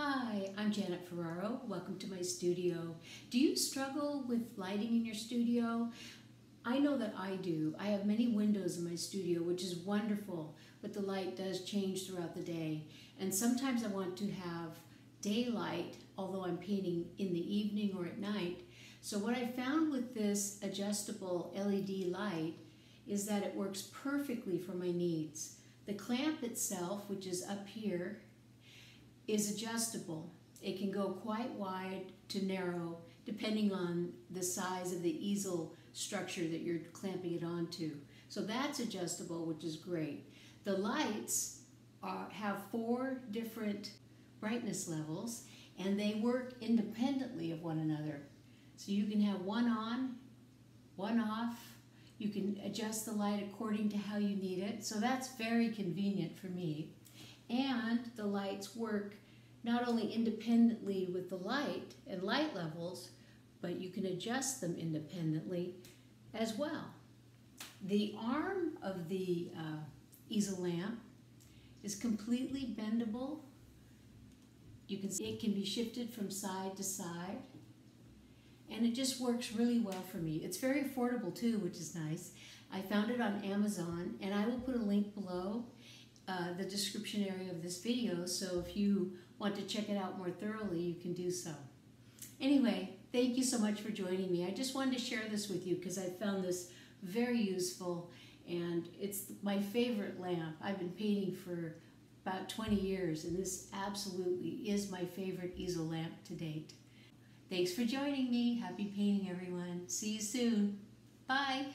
Hi, I'm Janet Ferraro. Welcome to my studio. Do you struggle with lighting in your studio? I know that I do. I have many windows in my studio, which is wonderful, but the light does change throughout the day. And sometimes I want to have daylight, although I'm painting in the evening or at night. So what I found with this adjustable LED light is that it works perfectly for my needs. The clamp itself, which is up here, is adjustable. It can go quite wide to narrow depending on the size of the easel structure that you're clamping it onto. So that's adjustable, which is great. The lights have 4 different brightness levels and they work independently of one another. So you can have one on, one off. You can adjust the light according to how you need it. So that's very convenient for me. And the lights work not only independently with the light and light levels, but you can adjust them independently as well. The arm of the easel lamp is completely bendable. It can be shifted from side to side, and it just works really well for me. It's very affordable too, which is nice. I found it on Amazon, and I will put a link below the description area of this video, so if you want to check it out more thoroughly, you can do so. Anyway, thank you so much for joining me. I just wanted to share this with you because I found this very useful, and it's my favorite lamp. I've been painting for about 20 years, and this absolutely is my favorite easel lamp to date. Thanks for joining me. Happy painting, everyone. See you soon. Bye.